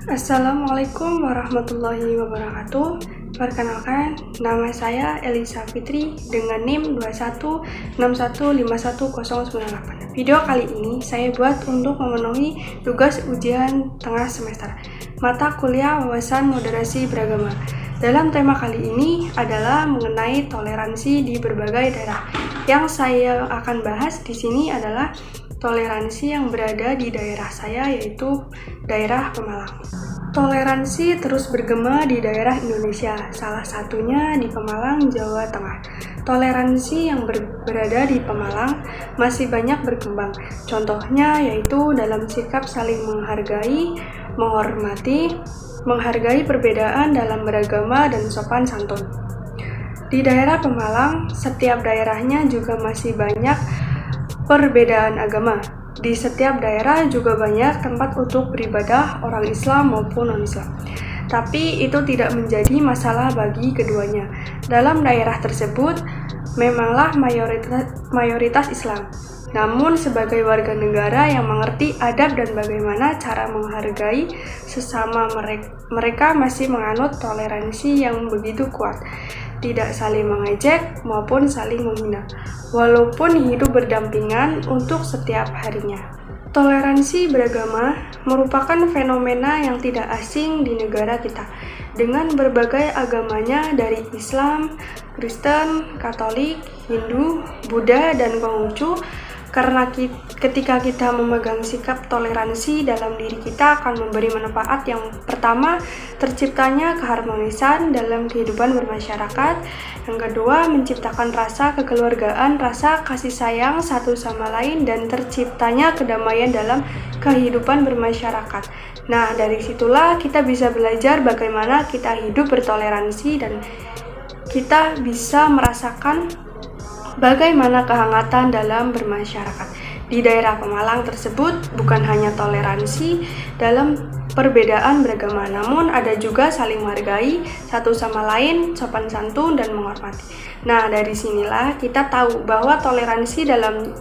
Assalamualaikum warahmatullahi wabarakatuh. Perkenalkan, nama saya Elisa Fitri dengan NIM 2161510998. Video kali ini saya buat untuk memenuhi tugas ujian tengah semester mata kuliah wawasan moderasi beragama. Dalam tema kali ini adalah mengenai toleransi di berbagai daerah. Yang saya akan bahas di sini adalah toleransi yang berada di daerah saya, yaitu daerah Pemalang. Toleransi terus bergema di daerah Indonesia, salah satunya di Pemalang, Jawa Tengah. Toleransi yang berada di Pemalang masih banyak berkembang. Contohnya yaitu dalam sikap saling menghargai, menghormati, menghargai perbedaan dalam beragama dan sopan santun. Di daerah Pemalang, setiap daerahnya juga masih banyak perbedaan agama. Di setiap daerah juga banyak tempat untuk beribadah orang Islam maupun non-Islam. Tapi itu tidak menjadi masalah bagi keduanya. Dalam daerah tersebut memanglah mayoritas Islam. Namun sebagai warga negara yang mengerti adab dan bagaimana cara menghargai sesama, mereka masih menganut toleransi yang begitu kuat. Tidak saling mengejek maupun saling menghina, walaupun hidup berdampingan untuk setiap harinya. Toleransi beragama merupakan fenomena yang tidak asing di negara kita, dengan berbagai agamanya dari Islam, Kristen, Katolik, Hindu, Buddha, dan Konghucu. Karena ketika kita memegang sikap toleransi dalam diri kita akan memberi manfaat. Yang pertama, terciptanya keharmonisan dalam kehidupan bermasyarakat. Yang kedua, menciptakan rasa kekeluargaan, rasa kasih sayang satu sama lain, dan terciptanya kedamaian dalam kehidupan bermasyarakat. Nah, dari situlah kita bisa belajar bagaimana kita hidup bertoleransi dan kita bisa merasakan bagaimana kehangatan dalam bermasyarakat. Di daerah Pemalang tersebut bukan hanya toleransi dalam perbedaan beragama, namun ada juga saling menghargai satu sama lain, sopan santun, dan menghormati. Nah, dari sinilah kita tahu bahwa toleransi dalam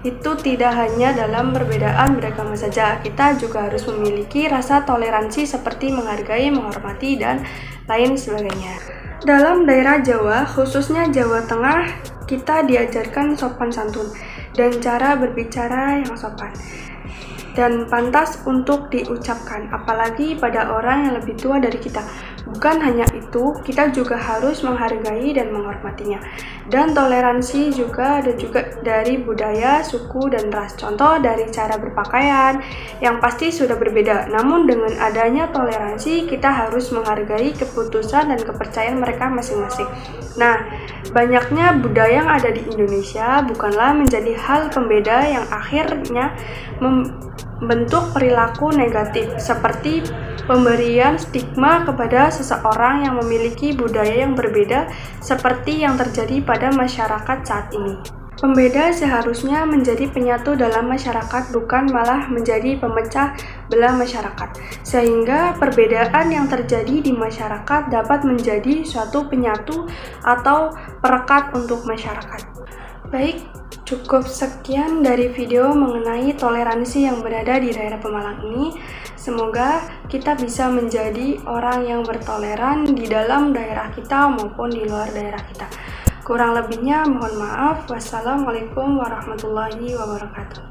itu tidak hanya dalam perbedaan beragama saja. Kita juga harus memiliki rasa toleransi seperti menghargai, menghormati, dan lain sebagainya. Dalam daerah Jawa, khususnya Jawa Tengah, kita diajarkan sopan santun dan cara berbicara yang sopan dan pantas untuk diucapkan, apalagi pada orang yang lebih tua dari kita. Bukan hanya itu, kita juga harus menghargai dan menghormatinya. Dan toleransi juga ada juga dari budaya, suku, dan ras. Contoh dari cara berpakaian yang pasti sudah berbeda. Namun dengan adanya toleransi, kita harus menghargai keputusan dan kepercayaan mereka masing-masing. Nah, banyaknya budaya yang ada di Indonesia bukanlah menjadi hal pembeda yang akhirnya membentuk perilaku negatif, seperti pemberian stigma kepada seseorang yang memiliki budaya yang berbeda seperti yang terjadi pada masyarakat saat ini. Pembeda seharusnya menjadi penyatu dalam masyarakat, bukan malah menjadi pemecah belah masyarakat, sehingga perbedaan yang terjadi di masyarakat dapat menjadi suatu penyatu atau perekat untuk masyarakat. Baik, cukup sekian dari video mengenai toleransi yang berada di daerah Pemalang ini. Semoga kita bisa menjadi orang yang bertoleran di dalam daerah kita maupun di luar daerah kita. Kurang lebihnya mohon maaf. Wassalamualaikum warahmatullahi wabarakatuh.